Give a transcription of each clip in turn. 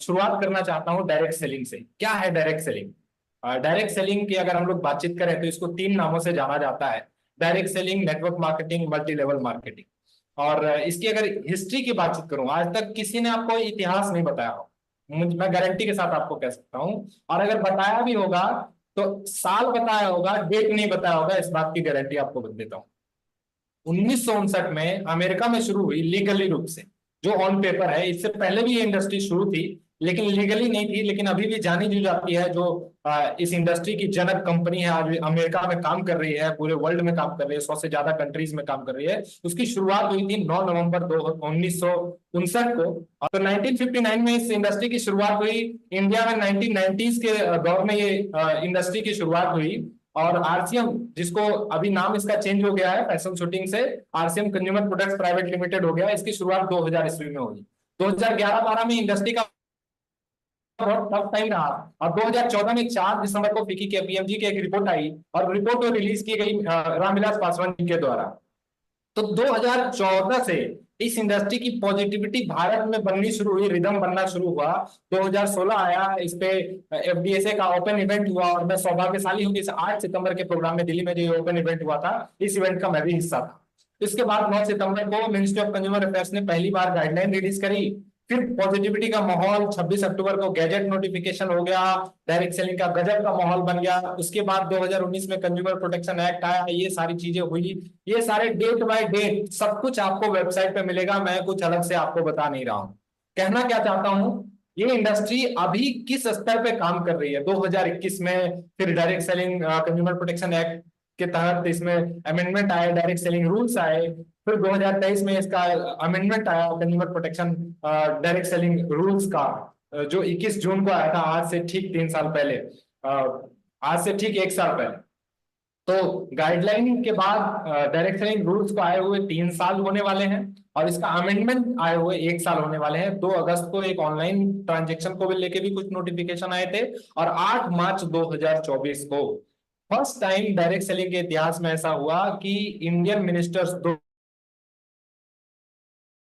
शुरुआत करना चाहता हूँ डायरेक्ट सेलिंग से। क्या है डायरेक्ट सेलिंग? डायरेक्ट सेलिंग की अगर हम लोग बातचीत करें तो इसको तीन नामों से जाना जाता है: direct selling, network marketing, multi level marketing. और इसकी अगर हिस्ट्री की बातचीत करूं, आज तक किसी ने आपको इतिहास नहीं बताया हो, मैं गारंटी के साथ आपको कह सकता हूं। और अगर बताया भी होगा तो साल बताया होगा, डेट नहीं बताया होगा, इस बात की गारंटी आपको देता हूं। 1959 में अमेरिका में शुरू हुई लीगली रूप से, जो ऑन पेपर है। इससे पहले भी ये इंडस्ट्री शुरू थी लेकिन लीगली नहीं थी, लेकिन अभी भी जानी दी जाती है। जो इस इंडस्ट्री की जनक कंपनी है, आज अमेरिका में काम कर रही है, पूरे वर्ल्ड में काम कर रही है, 100 से ज्यादा कंट्रीज में काम कर रही है। उसकी शुरुआत हुई थी 9 नवंबर 1959 को। और तो 1959 में इस इंडस्ट्री की शुरुआत हुई। इंडिया में 1990s के दौर में ये इंडस्ट्री की शुरुआत हुई। और आरसीएम, जिसको अभी नाम इसका चेंज हो गया है फैशन शूटिंग से, RCM consumer products private limited हो गया। इसकी शुरुआत 2000 ईस्वी में हुई। 2011-12 में इंडस्ट्री का बहुत टफ टाइम रहा। और 2014 में 4 दिसंबर को फिक्की के पीएमजी की एक रिपोर्ट आई, और रिपोर्ट रिलीज की गई रामविलास पासवान जी के द्वारा। तो 2014 से इस इंडस्ट्री की पॉजिटिविटी भारत में बननी शुरू हुई, रिदम बनना शुरू हुआ। 2016 आया, इस पे एफडीएसए का ओपन इवेंट हुआ, और मैं सौभाग्यशाली हूं कि इस 8 सितंबर के प्रोग्राम में दिल्ली में जो ओपन इवेंट हुआ था, इस इवेंट का मैं भी हिस्सा था। इसके बाद 9 सितंबर को मिनिस्ट्री ऑफ कंज्यूमर अफेयर्स ने पहली बार गाइडलाइन रिलीज करी। फिर पॉजिटिविटी का माहौल, 26 अक्टूबर को गैजेट नोटिफिकेशन हो गया, डायरेक्ट सेलिंग का गजब का माहौल बन गया। उसके बाद 2019 में कंज्यूमर प्रोटेक्शन एक्ट आया, ये सारी चीजें हुई। ये सारे डेट बाय डेट सब कुछ आपको वेबसाइट पे मिलेगा, मैं कुछ अलग से आपको बता नहीं रहा हूं। कहना क्या चाहता हूं, ये इंडस्ट्री अभी किस स्तर पे काम कर रही है। 2021 में फिर direct selling consumer protection act के तहत इसमें अमेंडमेंट आए, डायरेक्ट सेलिंग रूल्स आए। फिर 2023 में इसका अमेंडमेंट आया, consumer protection direct selling rules का, जो 21 जून को आया था, आज से ठीक 3 साल पहले, आज से ठीक 1 साल पहले। तो गाइडलाइन के बाद डायरेक्ट सेलिंग रूल्स को आए हुए 3 साल होने वाले हैं, और इसका अमेंडमेंट आए हुए 1 साल होने वाले हैं। 2 अगस्त को एक ऑनलाइन ट्रांजेक्शन को लेके भी कुछ नोटिफिकेशन आए थे, और 8 मार्च 2024 को फर्स्ट टाइम डायरेक्ट सेलिंग के इतिहास में ऐसा हुआ कि इंडियन मिनिस्टर्स दो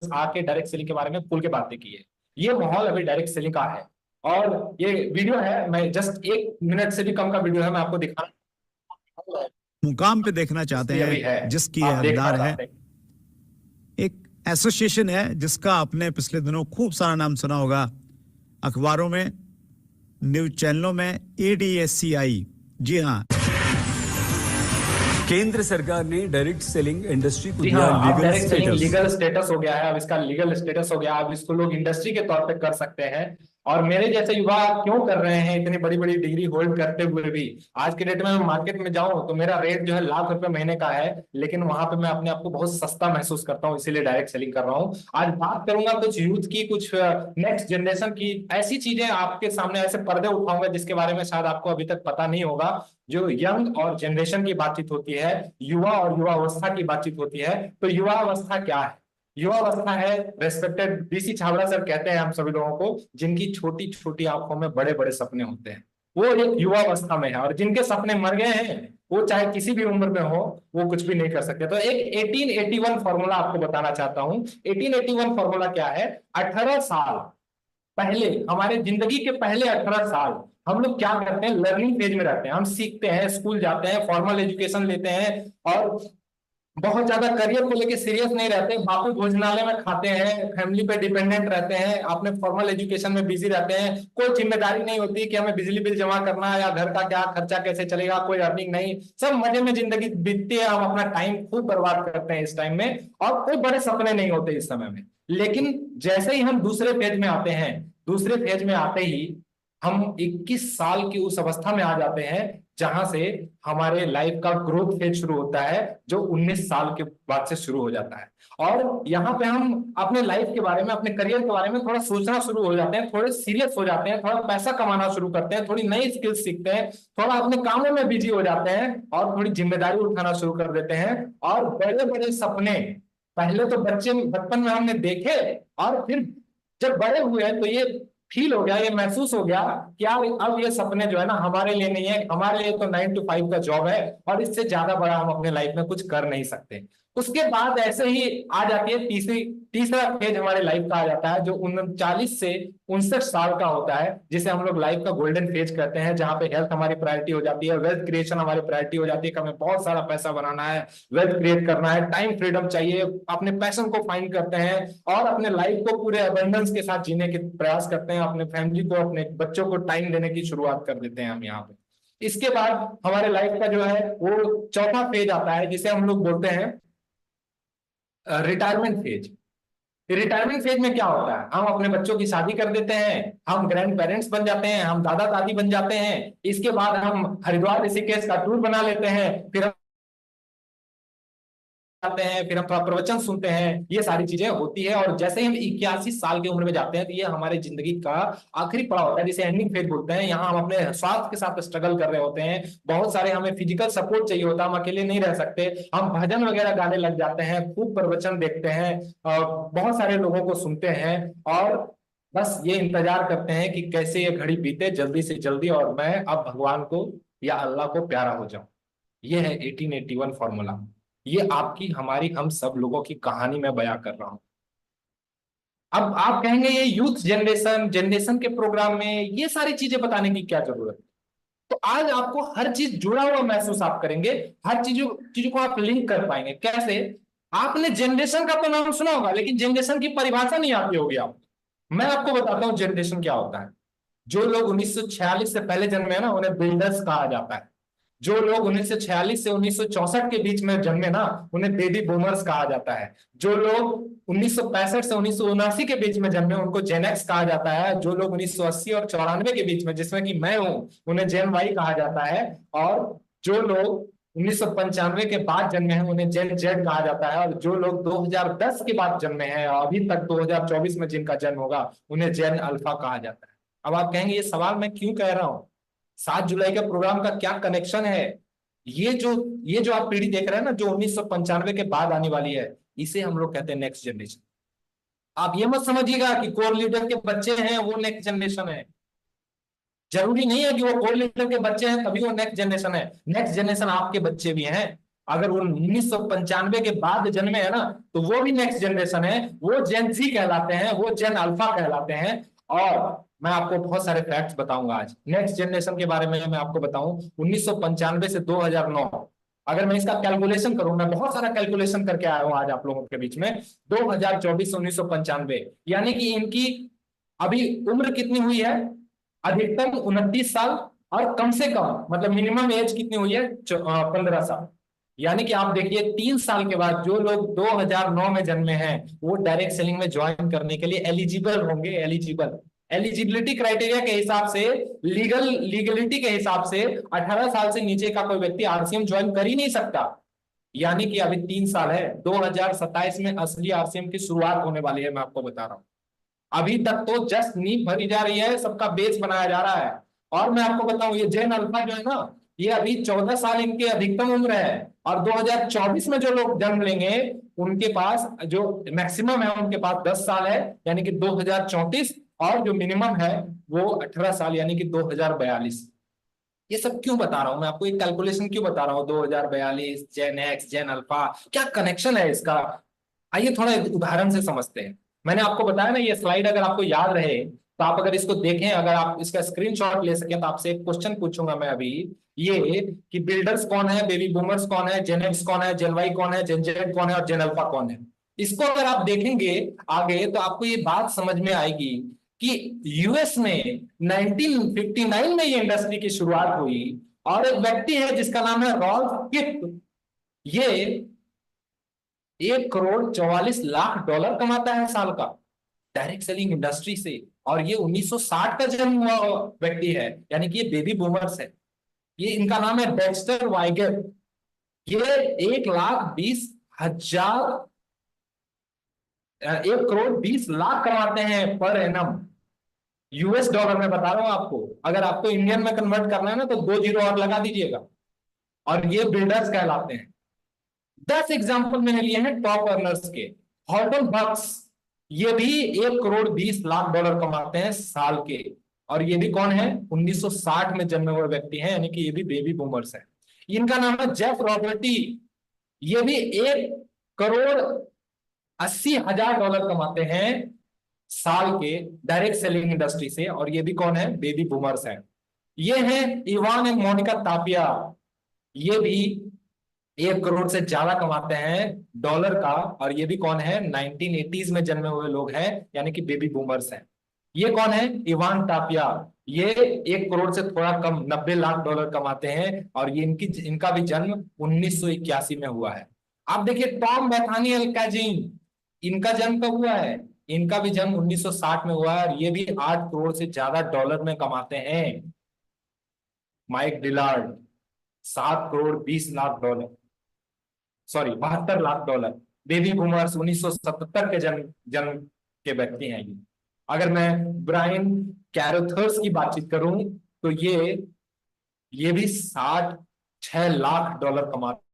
आके डायरेक्ट सेलिंग के बारे में खुल के बातें की है। ये माहौल अभी डायरेक्ट सेलिंग का है। और ये वीडियो है, मैं जस्ट 1 मिनट से भी कम का वीडियो है, मैं आपको दिखाना मुकाम पे देखना चाहते हैं, जिसकी हकदार है एक एसोसिएशन है जिसका आपने पिछले दिनों खूब सारा नाम सुना होगा, अखबारों में, न्यूज चैनलों में, ADSCI। जी हाँ, केंद्र सरकार ने डायरेक्ट सेलिंग इंडस्ट्री को दिया लीगल स्टेटस हो गया है। अब इसका लीगल स्टेटस हो गया, अब इसको लोग इंडस्ट्री के तौर पे कर सकते हैं। और मेरे जैसे युवा क्यों कर रहे हैं इतनी बड़ी बड़ी डिग्री होल्ड करते हुए भी? आज के डेट में मैं मार्केट में जाऊं तो मेरा रेट जो है ₹1,00,000 महीने का है, लेकिन वहां पे मैं अपने आप को बहुत सस्ता महसूस करता हूं, इसीलिए डायरेक्ट सेलिंग कर रहा हूं। आज बात करूंगा कुछ यूथ की, कुछ नेक्स्ट जनरेशन की, ऐसी चीजें आपके सामने, ऐसे पर्दे उठाऊंगा जिसके बारे में शायद आपको अभी तक पता नहीं होगा। जो यंग और जनरेशन की बातचीत होती है, युवा और युवावस्था की बातचीत होती है, तो युवावस्था क्या है? युवावस्था है, रेस्पेक्टेड डीसी छाबड़ा सर कहते हैं हम सभी लोगों को, जिनकी छोटी छोटी आंखों में बड़े बड़े सपने होते हैं, वो एक युवावस्था में है। और जिनके सपने मर गए हैं, वो चाहे किसी भी उम्र में हो, वो कुछ भी नहीं कर सकते। तो एक 1881 फॉर्मूला आपको बताना चाहता हूं। 1881 फॉर्मूला क्या है? 18 साल पहले, हमारे जिंदगी के पहले 18 साल हम लोग क्या करते हैं? लर्निंग फेज में रहते हैं, हम सीखते हैं, स्कूल जाते हैं, फॉर्मल एजुकेशन लेते हैं, और बहुत ज्यादा करियर को लेके सीरियस नहीं रहते, बापू भोजनालय में खाते हैं, फैमिली पे डिपेंडेंट रहते हैं, अपने फॉर्मल एजुकेशन में बिजी रहते हैं। कोई जिम्मेदारी नहीं होती कि हमें बिजली बिल जमा करना है या घर का क्या खर्चा कैसे चलेगा, कोई अर्निंग नहीं, सब मजे में जिंदगी बीतती है। हम अपना टाइम खूब बर्बाद करते हैं इस टाइम में, और कोई बड़े सपने नहीं होते इस समय में। लेकिन जैसे ही हम दूसरे फेज में आते हैं, दूसरे फेज में आते ही हम 21 साल की उस अवस्था में आ जाते हैं जहां से हमारे लाइफ का ग्रोथ फेज शुरू होता है, जो 19 साल के बाद से शुरू हो जाता है। और यहाँ पे हम अपने लाइफ के बारे में, अपने करियर के बारे में थोड़ा सोचना शुरू हो जाते हैं, थोड़े सीरियस हो जाते हैं, थोड़ा पैसा कमाना शुरू करते हैं, थोड़ी नई स्किल्स सीखते हैं, थोड़ा अपने कामों में बिजी हो जाते हैं, और थोड़ी जिम्मेदारी उठाना शुरू कर देते हैं। और बड़े बड़े सपने पहले तो बचपन में हमने देखे, और फिर जब बड़े हुए तो ये फील हो गया, ये महसूस हो गया कि यार अब ये सपने जो है ना हमारे लिए नहीं है, हमारे लिए तो 9 to 5 का जॉब है, और इससे ज्यादा बड़ा हम अपने लाइफ में कुछ कर नहीं सकते। उसके बाद ऐसे ही आ जाती है तीसरा फेज हमारे लाइफ का आ जाता है, जो 39 से 59 साल का होता है, जिसे हम लोग लाइफ का गोल्डन फेज कहते हैं, जहां पे हेल्थ हमारी प्रायोरिटी हो जाती है, वेल्थ क्रिएशन हमारी प्रायोरिटी हो जाती है कि हमें बहुत सारा पैसा बनाना है, वेल्थ क्रिएट करना है, टाइम फ्रीडम चाहिए, अपने पैशन को फाइंड करते हैं और अपने लाइफ को पूरे अबंडेंस के साथ जीने के प्रयास करते हैं, अपने फैमिली को, अपने बच्चों को टाइम देने की शुरुआत कर देते हैं हम यहाँ पे। इसके बाद हमारे लाइफ का जो है वो चौथा फेज आता है, जिसे हम लोग बोलते हैं रिटायरमेंट फेज। रिटायरमेंट फेज में क्या होता है, हम अपने बच्चों की शादी कर देते हैं, हम ग्रैंड पेरेंट्स बन जाते हैं, हम दादा दादी बन जाते हैं, इसके बाद हम हरिद्वार ऋषिकेश का टूर बना लेते हैं, फिर आते हैं, फिर हम थोड़ा प्रवचन सुनते हैं, ये सारी चीजें होती है। और जैसे ही हम 81 साल की उम्र में जाते हैं तो ये हमारे जिंदगी का आखिरी पड़ाव होता है, जिसे एंडिंग फेज बोलते हैं। यहाँ हम अपने स्वास्थ्य के साथ स्ट्रगल कर रहे होते हैं, बहुत सारे हमें फिजिकल सपोर्ट चाहिए होता है, हम अकेले नहीं रह सकते, हम भजन वगैरह गाने लग जाते हैं, खूब प्रवचन देखते हैं, बहुत सारे लोगों को सुनते हैं और बस ये इंतजार करते हैं कि कैसे ये घड़ी बीते जल्दी से जल्दी और मैं अब भगवान को या अल्लाह को प्यारा हो जाऊं। ये है 1881 फॉर्मूला। ये आपकी हमारी हम सब लोगों की कहानी में बयां कर रहा हूं। अब आप कहेंगे ये यूथ जनरेशन के प्रोग्राम में ये सारी चीजें बताने की क्या जरूरत है? तो आज आपको हर चीज जुड़ा हुआ महसूस आप करेंगे, हर चीजों को आप लिंक कर पाएंगे। कैसे? आपने जनरेशन का तो नाम सुना होगा, लेकिन जनरेशन की परिभाषा नहीं आती होगी आपको। मैं आपको बताता हूं जनरेशन क्या होता है। जो लोग 1946 से पहले जन्मे हैं ना, उन्हें बिल्डर्स कहा जाता है। जो लोग 1946 से 1964 के बीच में जन्मे ना, उन्हें बेबी बूमर्स कहा जाता है। जो लोग 1965 से 1979 के बीच में जन्मे, उनको जेन एक्स कहा जाता है। जो लोग 1980 और 94 के बीच में, जिसमें कि मैं हूं, उन्हें जेन वाई कहा जाता है। और जो लोग 1995 के बाद जन्मे हैं, उन्हें जेन जेड कहा जाता है। और जो लोग 2010 के बाद जन्मे हैं और अभी तक 2024 में जिनका जन्म होगा, उन्हें जेन अल्फा कहा जाता है। अब आप कहेंगे ये सवाल मैं क्यों कह रहा हूं, 7 जुलाई के प्रोग्राम का क्या कनेक्शन है? ये जो आप पीढ़ी देख रहे हैं ना, जो 1995 के बाद आने वाली है, इसे हम लोग कहते हैं नेक्स्ट जनरेशन। आप ये मत समझिएगा कि कोर लीडर के बच्चे हैं वो नेक्स्ट जनरेशन है। जरूरी नहीं है कि वो कोर लीडर के बच्चे हैं तभी वो नेक्स्ट जनरेशन है। नेक्स्ट जनरेशन आपके बच्चे भी हैं। अगर वो 1995 के बाद जन्मे है ना, तो वो भी नेक्स्ट जनरेशन है। वो जेन सी कहलाते हैं, वो जेन अल्फा कहलाते हैं। और मैं आपको बहुत सारे फैक्ट्स बताऊंगा आज नेक्स्ट जनरेशन के बारे में। मैं आपको बताऊं 1995 से 2009, अगर मैं इसका कैलकुलेशन करूं, मैं बहुत सारा कैलकुलेशन करके आया हूं आज आप लोगों के बीच में। 2024 1995 यानी कि इनकी अभी उम्र कितनी हुई है? अधिकतम 29 साल, और कम से कम मतलब मिनिमम एज कितनी हुई है? 15 साल। यानी कि आप देखिए 3 साल के बाद जो लोग 2009 में जन्मे हैं, वो डायरेक्ट सेलिंग में ज्वाइन करने के लिए एलिजिबल होंगे। एलिजिबिलिटी क्राइटेरिया के हिसाब से, लीगलिटी के हिसाब से 18 साल से नीचे का कोई व्यक्ति आरसीएम ज्वाइन कर ही नहीं सकता। यानी कि अभी 3 साल है, 2027 में असली आरसीएम की शुरुआत होने वाली है। मैं आपको बता रहा हूं, अभी तक तो जस्ट नींव भरी जा रही है, सबका बेस बनाया जा रहा है। और मैं आपको बताऊं, ये जेन अल्फा जो है ना, ये अभी 14 साल इनकी अधिकतम उम्र है। और 2024 में जो लोग जन्म लेंगे, उनके पास जो मैक्सिमम है, उनके पास 10 साल है, यानी कि 2034। और जो मिनिमम है वो 18 साल, यानी कि 2042। ये सब क्यों बता रहा हूं मैं आपको, एक कैलकुलेशन क्यों बता रहा हूँ? 2042, जेन एक्स, जेन अल्फा, क्या कनेक्शन है इसका? आइए थोड़ा एक उदाहरण से समझते हैं। मैंने आपको बताया ना, ये स्लाइड अगर आपको याद रहे तो आप अगर इसको देखें, अगर आप इसका स्क्रीनशॉट ले सकें, तो आपसे एक क्वेश्चन पूछूंगा मैं अभी, ये कि बिल्डर्स कौन है, बेबी बूमर्स कौन है, जेन एक्स कौन है, जेन वाई कौन है, जेन जेड कौन है और जेन अल्फा कौन है। इसको अगर आप देखेंगे आगे, तो आपको ये बात समझ में आएगी कि यूएस में 1959 में ये इंडस्ट्री की शुरुआत हुई। और एक व्यक्ति है जिसका नाम है रॉल्फ किप, ये 1 करोड़ 44 लाख डॉलर कमाता है साल का डायरेक्ट सेलिंग इंडस्ट्री से। और ये 1960 का जन्म हुआ व्यक्ति है, यानी कि ये बेबी बूमर्स है। ये इनका नाम है डेक्स्टर वाइगर। ये 1 करोड़ 20 लाख कमाते हैं पर एनम, यूएस डॉलर में बता रहा हूं आपको। अगर आपको इंडियन में कन्वर्ट करना है ना, तो 2 जीरो और लगा दीजिएगा। और ये बिल्डर्स कहलाते हैं। 10 एग्जाम्पल मैंने लिए हैं टॉप अर्नर्स के। हॉर्टन बक्स, ये भी 1 करोड़ 20 लाख डॉलर कमाते हैं साल के। और ये भी कौन है? 1960 में जन्मे हुए व्यक्ति हैं, यानी कि ये भी बेबी बूमर्स है। इनका नाम है जेफ रॉबर्टी। ये भी करोड़ 80,000 डॉलर कमाते हैं साल के डायरेक्ट सेलिंग इंडस्ट्री से। और ये भी कौन है? बेबी बूमर्स है। ये है इवान एंड मोनिका तापिया, ये भी 1 करोड़ से ज्यादा कमाते हैं डॉलर का। और ये भी कौन है? 1980s में जन्मे हुए लोग हैं, यानी कि बेबी बूमर्स हैं। ये कौन है? इवान टापिया, ये 1 करोड़ से थोड़ा कम 90 लाख डॉलर कमाते हैं। और ये इनका भी जन्म 1981 में हुआ है। आप देखिए टॉम बेथानी अल्काजीन, इनका जन्म कब हुआ है? इनका भी जन्म 1960 में हुआ है, और ये भी 8 करोड़ से ज्यादा डॉलर में कमाते हैं। Mike Dillard 7 crore 20 lakh dollar, sorry 72 lakh dollar. Baby boomers 1977 के जन्म जन्म के व्यक्ति हैं ये। अगर मैं ब्रायन कैरोथर्स की बातचीत करूं तो ये भी 66 लाख डॉलर कमाते।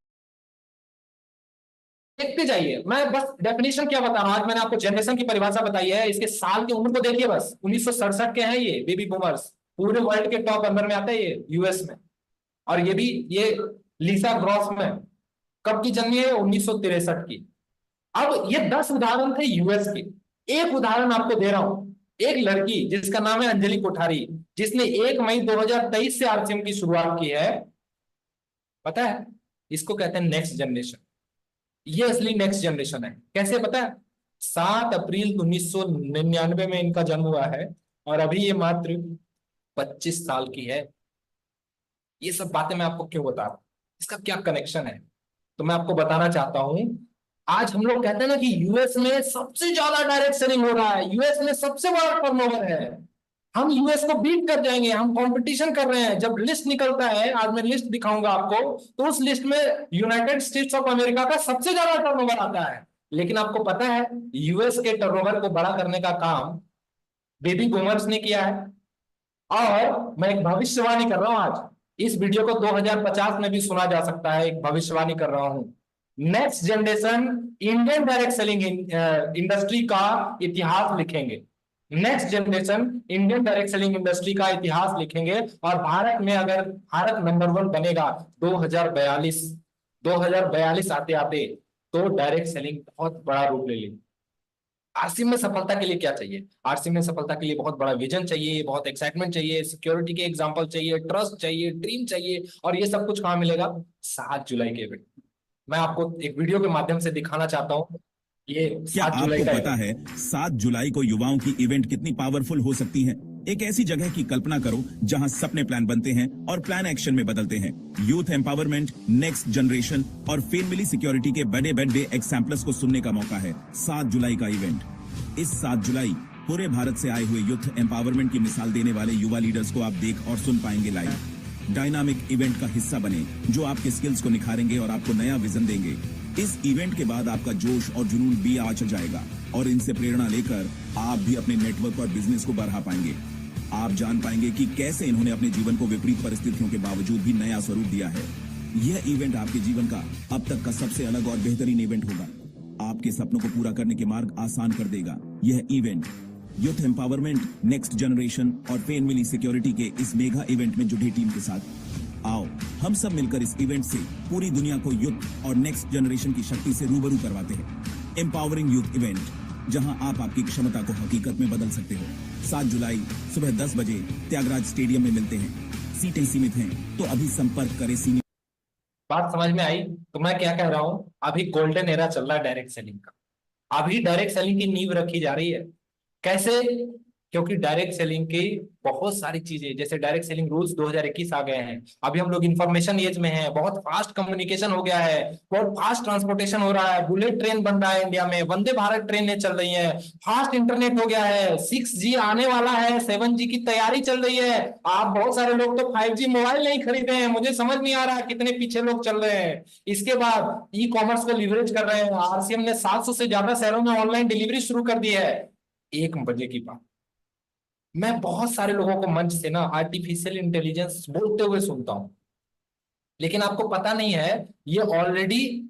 देखते जाइए, मैं बस डेफिनेशन क्या बता रहा हूं। आज मैंने आपको जनरेशन की परिभाषा बताई है, इसके साल की उम्र को देखिए बस। 1967 के हैं ये बेबी बूमर्स। पूरे वर्ल्ड के टॉप अंदर में आता है ये, यूएस में। और ये लिसा ग्रॉसमैन कब की जन्मी है? 1963 की। अब ये 10 उदाहरण थे यूएस के। एक उदाहरण आपको दे रहा हूं। एक लड़की जिसका नाम है अंजलि कोठारी, जिसने 1 मई 2023 से आरसीएम की शुरुआत की है। पता है, इसको कहते हैं नेक्स्ट जनरेशन। ये असली नेक्स्ट जनरेशन है। कैसे पता है? 7 अप्रैल 1999 में इनका जन्म हुआ है, और अभी ये मात्र 25 साल की है। ये सब बातें मैं आपको क्यों बता रहा हूं, इसका क्या कनेक्शन है? तो मैं आपको बताना चाहता हूं। आज हम लोग कहते हैं ना कि यूएस में सबसे ज्यादा डायरेक्ट सेलिंग हो रहा है, यूएस में सबसे बड़ा टर्नओवर है, हम यूएस को बीट कर जाएंगे, हम कंपटीशन कर रहे हैं। जब लिस्ट निकलता है, आज मैं लिस्ट दिखाऊंगा आपको, तो उस लिस्ट में यूनाइटेड स्टेट्स ऑफ अमेरिका का सबसे ज्यादा टर्नओवर आता है। लेकिन आपको पता है यूएस के टर्नओवर को बड़ा करने का काम बेबी बूमर्स ने किया है। और मैं एक भविष्यवाणी कर रहा हूं आज, इस वीडियो को 2050 में भी सुना जा सकता है। एक भविष्यवाणी कर रहा हूं, next generation Indian direct selling industry का इतिहास लिखेंगे। Next generation Indian direct selling industry का इतिहास लिखेंगे। और भारत में, अगर भारत नंबर 1 बनेगा 2042 आते आते, तो डायरेक्ट सेलिंग बहुत बड़ा रूप ले लेगी। आरसीएम में सफलता के लिए क्या चाहिए? आरसीएम में सफलता के लिए बहुत बड़ा विजन चाहिए, बहुत एक्साइटमेंट चाहिए, सिक्योरिटी के एग्जांपल चाहिए, ट्रस्ट चाहिए, ड्रीम चाहिए। और ये सब कुछ कहां मिलेगा? 7 जुलाई के इवेंट। मैं आपको एक वीडियो के माध्यम से दिखाना चाहता हूं। ये क्या 7 जुलाई आपको का पता है 7 जुलाई को युवाओं की इवेंट कितनी पावरफुल हो सकती है? एक ऐसी जगह की कल्पना करो जहां सपने प्लान बनते हैं और प्लान एक्शन में बदलते हैं। यूथ एम्पावरमेंट, नेक्स्ट जनरेशन और फैमिली सिक्योरिटी के बड़े बड़े एग्जाम्पल्स को सुनने का मौका है। 7 जुलाई का इवेंट। इस 7 जुलाई पूरे भारत से आए हुए यूथ एम्पावरमेंट की मिसाल देने वाले युवा लीडर्स को आप देख और सुन पाएंगे लाइव। डायनामिक इवेंट का हिस्सा बने जो आपके स्किल्स को निखारेंगे और आपको नया विजन देंगे। इस इवेंट के बाद आपका जोश और जुनून भी आ जाएगा और इनसे प्रेरणा लेकर आप भी अपने नेटवर्क और बिजनेस को बढ़ा पाएंगे। आप जान पाएंगे कि कैसे इन्होंने अपने जीवन को विपरीत परिस्थितियों के बावजूद भी नया स्वरूप दिया है। यह इवेंट आपके जीवन का अब तक का सबसे अलग और बेहतरीन इवेंट होगा। आपके सपनों को पूरा करने के मार्ग आसान कर देगा। यह event youth empowerment, next generation और फैमिली सिक्योरिटी के इस मेगा इवेंट में जुड़ी टीम के साथ आओ हम सब मिलकर इस इवेंट से पूरी दुनिया को यूथ और नेक्स्ट जनरेशन की शक्ति से रूबरू करवाते हैं। एम्पावरिंग यूथ इवेंट, जहां आप आपकी क्षमता को हकीकत में बदल सकते हो। 7 जुलाई सुबह 10 बजे त्यागराज स्टेडियम में मिलते हैं। सीटें सीमित हैं, तो अभी संपर्क करें सीनियर। बात समझ में आई? तो मैं क्या कह रहा हूं, अभी गोल्डन एरा चल रहा है डायरेक्ट सेलिंग का। अभी डायरेक्ट सेलिंग की नींव रखी जा रही है। कैसे? क्योंकि डायरेक्ट सेलिंग की बहुत सारी चीजें, जैसे डायरेक्ट सेलिंग रूल्स 2021 आ गए हैं। अभी हम लोग इंफॉर्मेशन एज में हैं, बहुत फास्ट कम्युनिकेशन हो गया है, बहुत फास्ट ट्रांसपोर्टेशन हो रहा है। बुलेट ट्रेन बन रहा है इंडिया में, वंदे भारत ट्रेनें चल रही हैं, फास्ट इंटरनेट हो गया है, 6G आने वाला है, 7G की तैयारी चल रही है। आप बहुत सारे लोग तो 5G मोबाइल नहीं खरीदे हैं, मुझे समझ नहीं आ रहा कितने पीछे लोग चल रहे हैं। इसके बाद ई कॉमर्स को लिवरेज कर रहे हैं। आरसीएम ने 700 से ज्यादा शहरों में ऑनलाइन डिलीवरी शुरू कर दी है। 1 बजे की बात, मैं बहुत सारे लोगों को मंच से ना आर्टिफिशियल इंटेलिजेंस बोलते हुए सुनता हूं, लेकिन आपको पता नहीं है ये ऑलरेडी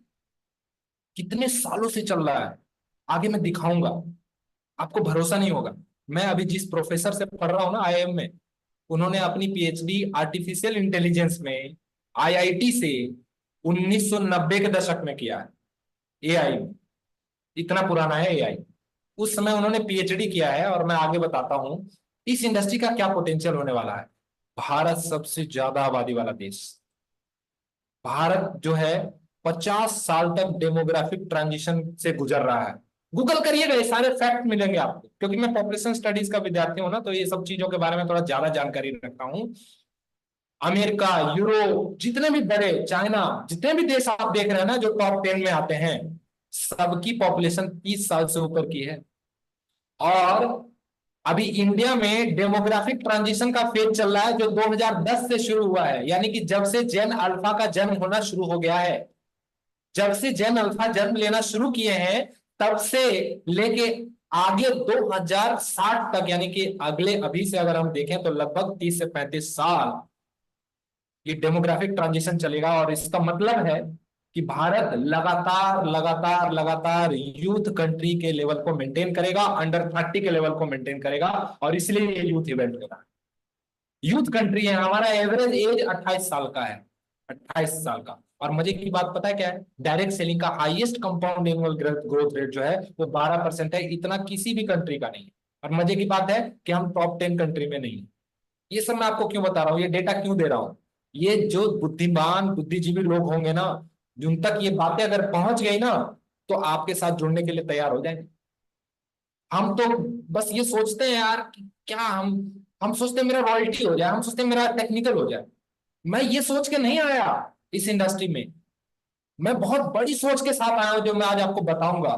कितने सालों से चल रहा है। आगे मैं दिखाऊंगा, आपको भरोसा नहीं होगा। मैं अभी जिस प्रोफेसर से पढ़ रहा हूं ना आईआईएम में, उन्होंने अपनी पीएचडी आर्टिफिशियल इंटेलिजेंस में आईआईटी से 1990 के दशक में किया है। एआई, इतना पुराना है एआई। उस समय उन्होंने पीएचडी किया है, और मैं आगे बताता हूं इस इंडस्ट्री का क्या पोटेंशियल होने वाला है। भारत सबसे ज्यादा आबादी वाला देश, भारत जो है 50 साल तक डेमोग्राफिक ट्रांजिशन से गुजर रहा है। गूगल करिएगा, ये सारे फैक्ट मिलेंगे आपको, क्योंकि मैं पॉपुलेशन स्टडीज का विद्यार्थी हूं ना, तो ये सब चीजों के बारे में थोड़ा ज्यादा जानकारी रखता हूं। अमेरिका, यूरोप, जितने भी बड़े, चाइना, जितने भी देश आप देख रहे हैं ना जो टॉप 10 में आते हैं, सबकी पॉपुलेशन 30 साल से ऊपर की है। और अभी इंडिया में डेमोग्राफिक ट्रांजिशन का फेज चल रहा है, जो 2010 से शुरू हुआ है, यानी कि जब से जेन अल्फा का जन्म होना शुरू हो गया है, जब से जेन अल्फा जन्म लेना शुरू किए हैं, तब से लेके आगे 2060 तक, यानी कि अगले, अभी से अगर हम देखें तो लगभग 30 से 35 साल ये डेमोग्राफिक ट्रांजिशन चलेगा। और इसका मतलब है कि भारत लगातार लगातार लगातार यूथ कंट्री के लेवल को मेंटेन करेगा, अंडर 30 के लेवल को मेंटेन करेगा, और इसलिए ये यूथ इवेंट होगा। यूथ कंट्री है, हमारा एवरेज एज 28 साल का है, 28 साल का। और मजे की बात पता है क्या है, डायरेक्ट सेलिंग का highest compound annual growth rate जो है वो 12% है, इतना किसी भी कंट्री का नहीं है। और मजे की बात है कि हम टॉप 10 कंट्री में नहीं है। ये सब मैं आपको क्यों बता रहा हूँ, ये डेटा क्यों दे रहा हूँ, ये जो बुद्धिमान बुद्धिजीवी लोग होंगे ना, जिन तक ये बातें अगर पहुंच गई ना, तो आपके साथ जुड़ने के लिए तैयार हो जाएंगे। हम तो बस ये सोचते हैं यार कि क्या हम सोचते हैं मेरा रॉयल्टी हो जाए, हम सोचते हैं मेरा टेक्निकल हो जाए। मैं ये सोच के नहीं आया इस इंडस्ट्री में, मैं बहुत बड़ी सोच के साथ आया हूं, जो मैं आज आपको बताऊंगा।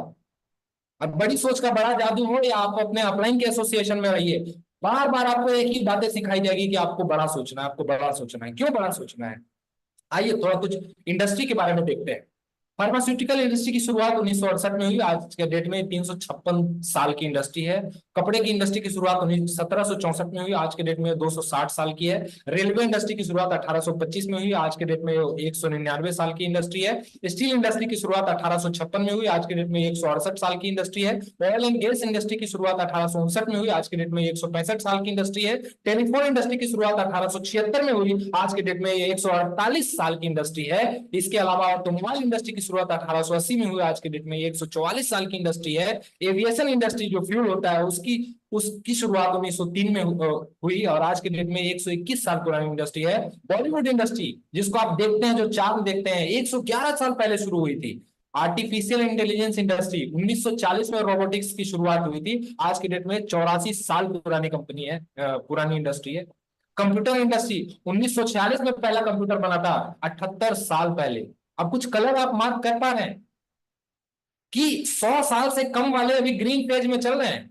अब बड़ी सोच का बड़ा जादू हो, या आप अपने अपलाइन के एसोसिएशन में रहिए, बार बार आपको एक ही बातें सिखाई जाएगी कि आपको बड़ा सोचना है, आपको बड़ा सोचना है। क्यों बड़ा सोचना है? आइए थोड़ा कुछ इंडस्ट्री के बारे में देखते हैं। फार्मास्यूटिकल इंडस्ट्री की शुरुआत 1968 में हुई, आज के डेट में 356 साल की इंडस्ट्री है। कपड़े की इंडस्ट्री की शुरुआत 1764 में हुई, आज के डेट में 260 साल की है। रेलवे इंडस्ट्री की शुरुआत 1825 में हुई, आज के डेट में 199 साल की इंडस्ट्री है। स्टील इंडस्ट्री की शुरुआत 1856 में हुई, आज के डेट में 168 साल की इंडस्ट्री है। ऑयल एंड गैस इंडस्ट्री की शुरुआत 1859 में हुई, आज के डेट में 165 साल की इंडस्ट्री है। टेलीफोन इंडस्ट्री की शुरुआत 1876 में हुई, आज के डेट में 148 साल की इंडस्ट्री है। इसके अलावा ऑटोमोबाइल इंडस्ट्री की शुरुआत 1880 में हुई, आज के डेट में 144 साल की इंडस्ट्री है। एविएशन इंडस्ट्री जो फ्यूल होता है उसकी शुरुआत 1903 में हुई, और आज के डेट में 121 साल पुरानी इंडस्ट्री है। बॉलीवुड इंडस्ट्री जिसको आप देखते हैं, जो चांद देखते हैं, 111 साल पहले शुरू हुई थी। आर्टिफिशियल इंटेलिजेंस इंडस्ट्री 1940 में रोबोटिक्स की शुरुआत हुई थी, आज के डेट में 84 साल पुरानी कंपनी है, पुरानी इंडस्ट्री है। कंप्यूटर इंडस्ट्री 1946 में पहला कंप्यूटर बना था, 78 साल पहले। अब कुछ कलर आप मार्क कर पा रहे हैं कि 100 साल से कम वाले अभी ग्रीन पेज में चल रहे हैं।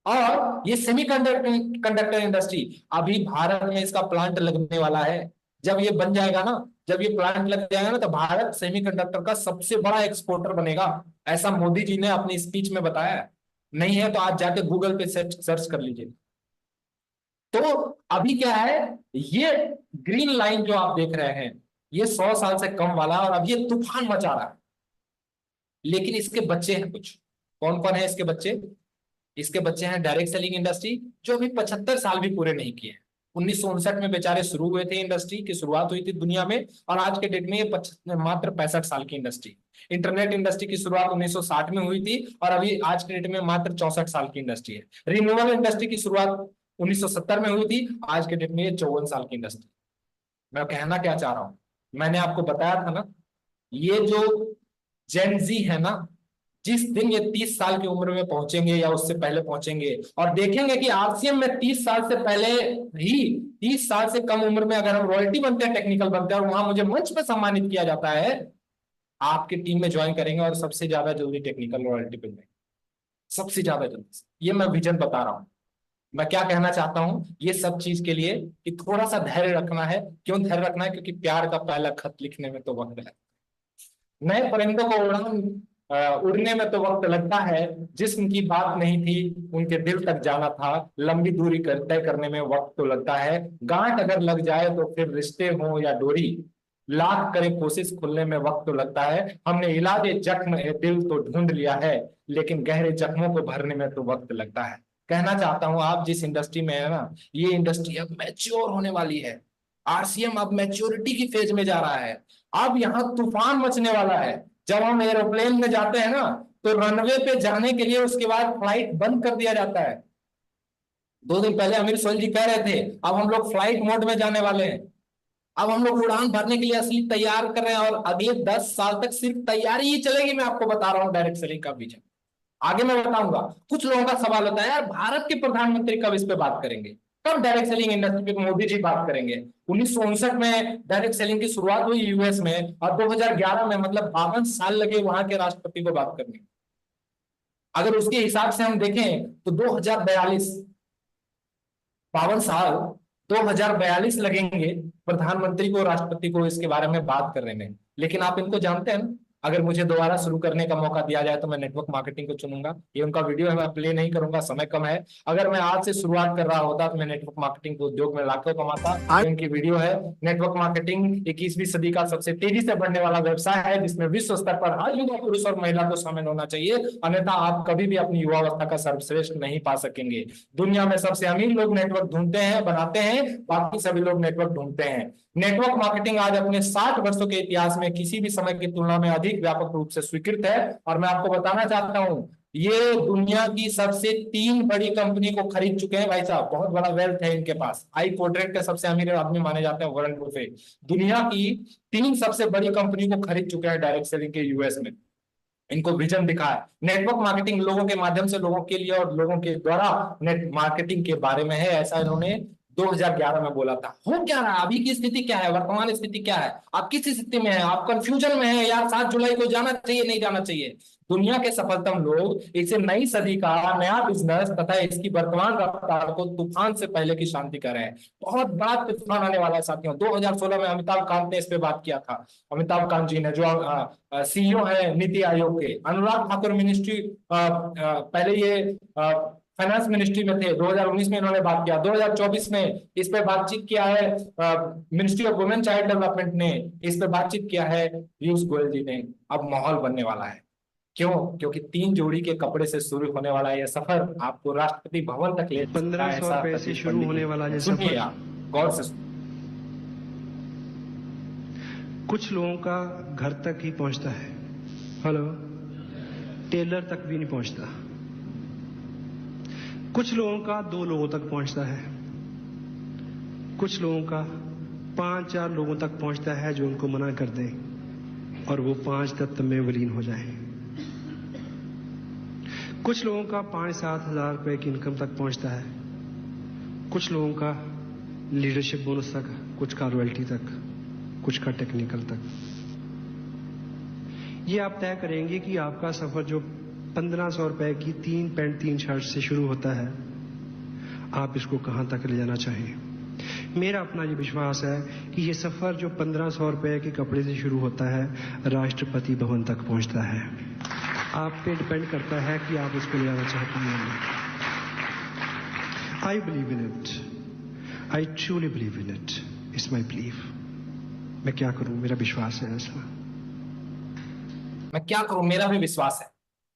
और ये सेमीकंडक्टर इंडस्ट्री, अभी भारत में इसका प्लांट लगने वाला है। जब ये बन जाएगा ना, जब ये प्लांट लग जाएगा ना, तो भारत सेमीकंडक्टर का सबसे बड़ा एक्सपोर्टर बनेगा, ऐसा मोदी जी ने अपनी स्पीच में बताया। नहीं है तो आज जाके गूगल पे सर्च कर लीजिए। तो अभी क्या है, ये ग्रीन लाइन जो आप देख रहे हैं, ये 100 साल से कम वाला, और अब ये तूफान मचा रहा है। लेकिन इसके बच्चे हैं कुछ, कौन कौन है इसके बच्चे? इसके बच्चे हैं डायरेक्ट सेलिंग इंडस्ट्री, जो अभी 75 साल भी पूरे नहीं किए हैं। 1959 में बेचारे शुरू हुए थे, इंडस्ट्री की शुरुआत हुई थी दुनिया में, और आज के डेट में ये मात्र 65 साल की इंडस्ट्री। इंटरनेट इंडस्ट्री की शुरुआत 1960 में हुई थी, और अभी आज के डेट में मात्र 64 साल की इंडस्ट्री है। रिन्यूएबल इंडस्ट्री की शुरुआत 1970 में हुई थी, आज के डेट में ये 54 साल की इंडस्ट्री। मैं कहना क्या चाह रहा हूं, मैंने आपको बताया था ना, ये जो जेन जी है ना, जिस दिन ये 30 साल की उम्र में पहुंचेंगे या उससे पहले पहुंचेंगे, और देखेंगे कि आरसीएम में 30 साल से पहले ही, 30 साल से कम उम्र में अगर हम रॉयल्टी बनते हैं, टेक्निकल बनते हैं, और वहां मुझे मंच पे सम्मानित किया जाता है, आपकी टीम में ज्वाइन करेंगे और सबसे ज्यादा जल्दी टेक्निकल रॉयल्टी पे जाएंगे, सबसे ज्यादा जल्दी। ये मैं विजन बता रहा हूं। मैं क्या कहना चाहता हूं, ये सब चीज के लिए कि थोड़ा सा धैर्य रखना है। क्यों धैर्य रखना है? क्योंकि प्यार का पहला खत लिखने में तो वक्त है, नए परिंदों को उड़ने में तो वक्त लगता है, जिस्म की बात नहीं थी उनके दिल तक जाना था, लंबी दूरी तय करने में वक्त तो लगता है। गांठ अगर लग जाए तो फिर रिश्ते हो या डोरी, लाख करे कोशिश खुलने में वक्त तो लगता है। हमने इलाजे जख्म दिल तो ढूंढ लिया है, लेकिन गहरे जख्मों को भरने में तो वक्त लगता है। कहना चाहता हूं, आप जिस इंडस्ट्री में है ना, ये इंडस्ट्री अब मैच्योर होने वाली है। आरसीएम अब मैच्योरिटी की फेज में जा रहा है। अब यहाँ तूफान मचने वाला है। जब हम एरोप्लेन में जाते हैं ना, तो रनवे पे जाने के लिए उसके बाद फ्लाइट बंद कर दिया जाता है। 2 दिन पहले अमीर सोहेल जी कह रहे थे अब हम लोग फ्लाइट मोड में जाने वाले हैं, अब हम लोग उड़ान भरने के लिए असली तैयार कर रहे हैं, और अगले 10 साल तक सिर्फ तैयारी ही चलेगी। मैं आपको बता रहा हूं डायरेक्ट सेलिंग का विजन, आगे मैं बताऊंगा। कुछ लोगों का सवाल होता है यार भारत के प्रधानमंत्री कब इस पे बात करेंगे, कब डायरेक्ट सेलिंग इंडस्ट्री पे मोदी जी बात करेंगे। 1959 में डायरेक्ट सेलिंग की शुरुआत हुई यूएस में, और 2011 में, मतलब 52 साल लगे वहां के राष्ट्रपति को बात करने। अगर उसके हिसाब से हम देखें तो 2042, 52 साल, 2042 लगेंगे प्रधानमंत्री को, राष्ट्रपति को इसके बारे में बात करने में। लेकिन आप इनको जानते हैं ना, अगर मुझे दोबारा शुरू करने का मौका दिया जाए तो मैं नेटवर्क मार्केटिंग को चुनूंगा। ये उनका वीडियो है, मैं प्ले नहीं करूंगा, समय कम है। अगर मैं आज से शुरुआत कर रहा होता तो मैं नेटवर्क मार्केटिंग को उद्योग में लाखों कमाता। इनकी वीडियो है, नेटवर्क मार्केटिंग 21वीं सदी का सबसे तेजी से बढ़ने वाला व्यवसाय है, जिसमें विश्व स्तर पर हर युवा पुरुष और महिला को शामिल होना चाहिए, अन्यथा आप कभी भी अपनी युवावस्था का सर्वश्रेष्ठ नहीं पा सकेंगे। दुनिया में सबसे अमीर लोग नेटवर्क ढूंढते हैं, बनाते हैं, बाकी सभी लोग नेटवर्क ढूंढते हैं। नेटवर्क मार्केटिंग आज अपने 60 वर्षों के इतिहास में किसी भी समय की तुलना में अधिक व्यापक रूप से स्वीकृत है। और मैं आपको बताना चाहता हूं, ये दुनिया की सबसे 3 बड़ी कंपनी को खरीद चुके हैं भाई साहब, बहुत बड़ा वेल्थ है इनके पास। आई कोड्रेट के सबसे अमीर आदमी माने जाते हैं वॉरेन बफेट। दुनिया की 3 सबसे बड़ी कंपनी को खरीद चुके हैं डायरेक्ट सेलिंग के यूएस में। इनको विजन दिखा है। नेटवर्क मार्केटिंग लोगों के माध्यम से लोगों के लिए और लोगों के द्वारा नेट मार्केटिंग के बारे में है, ऐसा इन्होंने 2011 में बोला था। हो क्या रहा है, अभी की स्थिति क्या है, वर्तमान स्थिति क्या है, आप किस स्थिति में है, आप कंफ्यूजन में है यार 7 जुलाई को जाना चाहिए नहीं जाना चाहिए। दुनिया के सफलतम लोग इसे नई सदी का नया बिजनेस तथा इसकी वर्तमान रफ्तार को तूफान से पहले की शांति कर रहे हैं। बहुत बड़ा तूफान आने वाला है साथियों। 2016 में अमिताभ कांत ने इस पे बात किया था। अमिताभ कांत जी ने, जो सीईओ है नीति आयोग के, अनुराग ठाकुर मिनिस्ट्री, पहले ये फाइनेंस मिनिस्ट्री में थे, 2019 में इन्होंने बात किया, 2024 में इस पे बातचीत किया है ministry of women child development ने, इस पे बातचीत किया है पीयूष गोयल जी ने। अब माहौल बनने वाला है, क्यों? क्योंकि 3 जोड़ी के कपड़े से शुरू होने वाला यह सफर आपको राष्ट्रपति भवन तक ले 1500 रुपए से शुरू होने वाला ये सफर, आप गौर से। कुछ लोगों का घर तक ही पहुंचता है, हेलो, टेलर तक भी नहीं पहुंचता। कुछ लोगों का 2 लोगों तक पहुंचता है, कुछ लोगों का 5-4 लोगों तक पहुंचता है जो उनको मना कर दें और वो 5 तत्व में विलीन हो जाए। कुछ लोगों का 5-7 हजार रुपए की इनकम तक पहुंचता है, कुछ लोगों का लीडरशिप बोनस तक, कुछ का रॉयल्टी तक, कुछ का टेक्निकल तक। ये आप तय करेंगे कि आपका सफर जो 1500 रुपए की 3 पैंट 3 शर्ट से शुरू होता है, आप इसको कहां तक ले जाना चाहिए। मेरा अपना ये विश्वास है कि ये सफर जो 1500 रुपए के कपड़े से शुरू होता है, राष्ट्रपति भवन तक पहुंचता है। आप पे डिपेंड करता है कि आप इसको ले जाना चाहते हैं। I believe in it, I truly believe in it, it's my believe. मैं क्या करूं, मेरा विश्वास है ऐसा। मैं क्या करूं, मेरा भी विश्वास है।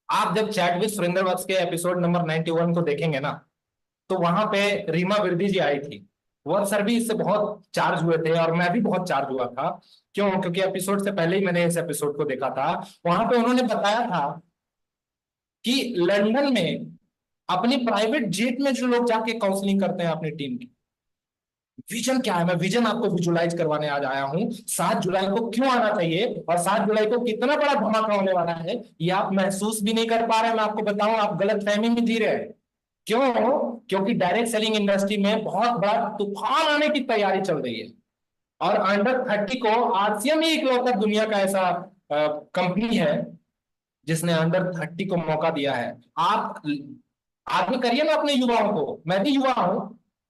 आप जब चैट विद सुरेंद्र वत्स के एपिसोड नंबर 91 को देखेंगे ना, तो वहां पे रीमा विर्दी जी आई थी। वत्स सर भी इससे बहुत चार्ज हुए थे और मैं भी बहुत चार्ज हुआ था। क्यों? क्योंकि एपिसोड से पहले ही मैंने इस एपिसोड को देखा था। वहां पे उन्होंने बताया था कि लंदन में अपनी प्राइवेट जेट में जो लोग जाके काउंसलिंग करते हैं अपनी टीम की, विजन क्या है, मैं विजन आपको विजुलाइज करवाने आज आया हूं। 7 जुलाई को क्यों आना चाहिए और 7 जुलाई को कितना बड़ा धमाका होने वाला है, ये आप महसूस भी नहीं कर पा रहे हैं। मैं आपको बताऊं, आप गलत फहमी में जी रहे हैं। क्यों? क्योंकि डायरेक्ट सेलिंग इंडस्ट्री में बहुत बड़ा तूफान आने की तैयारी चल रही है। और अंडर 30 को आसिया में इकलौता दुनिया का ऐसा कंपनी है जिसने अंडर 30 को मौका दिया है। आप आगे करिए ना अपने युवाओं को। मैं भी युवा हूं।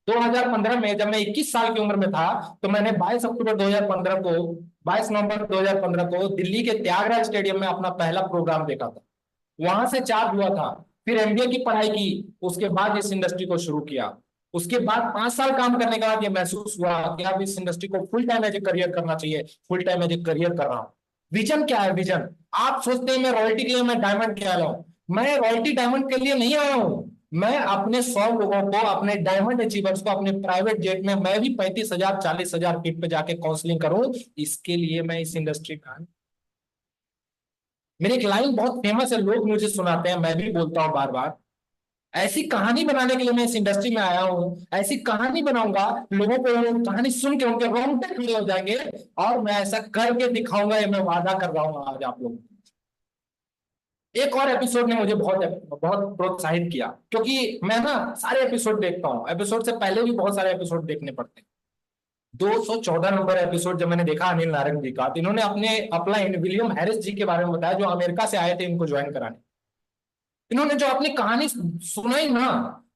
2015 में जब मैं 21 साल की उम्र में था, तो मैंने 22 अक्टूबर 2015 को 22 नवंबर 2015 को दिल्ली के त्यागराज स्टेडियम में अपना पहला प्रोग्राम देखा था। वहां से चार्ज हुआ था, फिर एमबीए की पढ़ाई की, उसके बाद इस इंडस्ट्री को शुरू किया। उसके बाद 5 साल काम करने के बाद ये महसूस हुआ कि अब इस इंडस्ट्री को full time as a career करना चाहिए। Full time as a career कर रहा हूं। विजन क्या है? विजन, आप सोचते हैं मैं रॉयल्टी के लिए मैं डायमंड के आया हूं। मैं रॉयल्टी डायमंड के लिए नहीं आया हूं। मैं अपने 100 लोगों को, अपने डायमंड अचीवर्स को अपने प्राइवेट जेट में मैं भी 35,000 40,000 फीट पे जाके काउंसलिंग करूं, इसके लिए मैं इस इंडस्ट्री का। मेरी एक लाइन बहुत फेमस है, लोग मुझे सुनाते हैं, मैं भी बोलता हूं बार बार। ऐसी कहानी बनाने के लिए मैं इस इंडस्ट्री में आया हूं, ऐसी कहानी बनाऊंगा, लोगों को कहानी सुन के उनके रोंगटे खड़े हो जाएंगे, और मैं ऐसा करके दिखाऊंगा, ये मैं वादा कर रहा हूं आज आप लोगों को। एक और एपिसोड ने मुझे बहुत बहुत प्रोत्साहित किया, क्योंकि मैं ना सारे एपिसोड देखता हूँ, एपिसोड से पहले भी बहुत सारे एपिसोड देखने पड़ते हैं। 214 नंबर एपिसोड जब मैंने देखा अनिल नारंग जी का, तो इन्होंने अपने अपना विलियम हैरिस जी के बारे में बताया, जो अमेरिका से आए थे इनको ज्वाइन कराने। इन्होंने जो अपनी कहानी सुनाई ना,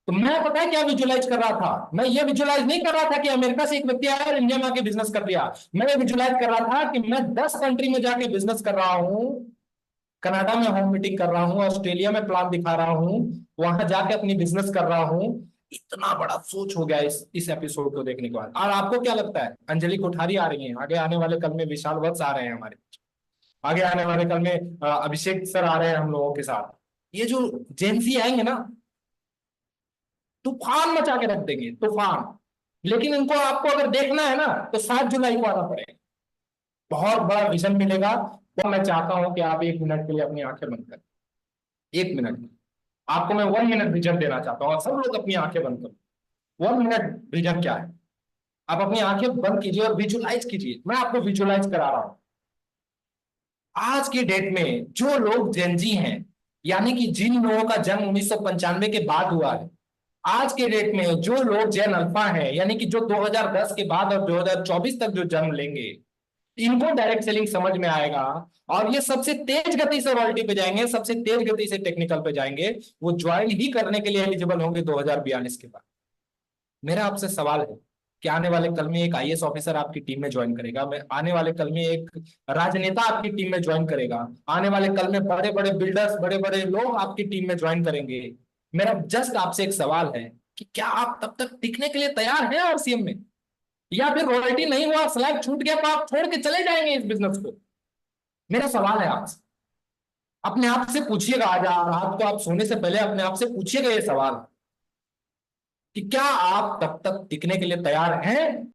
तो मैं पता है क्या विजुलाइज कर रहा था? मैं ये विजुलाइज नहीं कर रहा था कि अमेरिका से एक व्यक्ति आया और इंडिया में आके बिजनेस कर लिया। मैं ये विजुलाइज कर रहा था कि मैं 10 कंट्री में जाके बिजनेस कर रहा हूँ, कनाडा में होम मीटिंग कर रहा हूँ, ऑस्ट्रेलिया में प्लान दिखा रहा हूँ, वहां जाके अपनी बिजनेस कर रहा हूँ। इतना बड़ा सोच हो गया इस एपिसोड को देखने के बाद। और आपको क्या लगता है? अंजलि कोठारी आ रही है, आगे आने वाले कल में विशाल वत्स आ रहे हैं हमारे, आगे आने वाले कल में अभिषेक सर आ रहे हैं हम लोगों के साथ। ये जो जेंसी आएंगे ना, तूफान मचा के रख देंगे, तूफान। लेकिन इनको आपको अगर देखना है ना, तो 7 जुलाई को आना पड़ेगा। बहुत बड़ा विजन मिलेगा। तो मैं चाहता हूं कि आप 1 मिनट के लिए अपनी आंखें बंद करें। 1 मिनट आपको मैं 1 मिनट विजन देना चाहता हूं, और सब लोग अपनी आंखें बंद करो। 1 मिनट विजन क्या है? आप अपनी आंखें बंद कीजिए और विजुलाइज कीजिए। मैं आपको विजुलाइज करा रहा हूं। आज की डेट में जो लोग जेनजी हैं, यानी कि जिन लोगों का जन्म 1995 के बाद हुआ है, आज के डेट में जो लोग जेन अल्फा हैं, यानी कि जो 2010 के बाद और 2024 तक जो जन्म लेंगे, इनको डायरेक्ट सेलिंग समझ में आएगा, और ये सबसे तेज गति से रॉयल्टी पे जाएंगे, सबसे तेज गति से टेक्निकल पे जाएंगे। वो ज्वाइन ही करने के लिए एलिजिबल होंगे 2042 के बाद। मेरा आपसे सवाल है कि आने वाले कल में एक आईएएस ऑफिसर आपकी टीम में ज्वाइन करेगा, मैं आने वाले कल में एक राजनेता आपकी टीम में ज्वाइन करेगा, आने वाले कल में बड़े बड़े बिल्डर्स, बड़े बड़े लोग आपकी टीम में ज्वाइन करेंगे। मेरा जस्ट आपसे एक सवाल है कि क्या आप तब तक टिकने के लिए तैयार हैं आरसीएम में, या फिर रॉयल्टी नहीं हुआ, स्लैब छूट गया, तो आप छोड़ के चले जाएंगे इस बिजनेस को? मेरा सवाल है आपसे। अपने आप से पूछिएगा, आज रात को आप सोने से पहले अपने आप से पूछिएगा ये सवाल कि क्या आप तब तक टिकने के लिए तैयार हैं,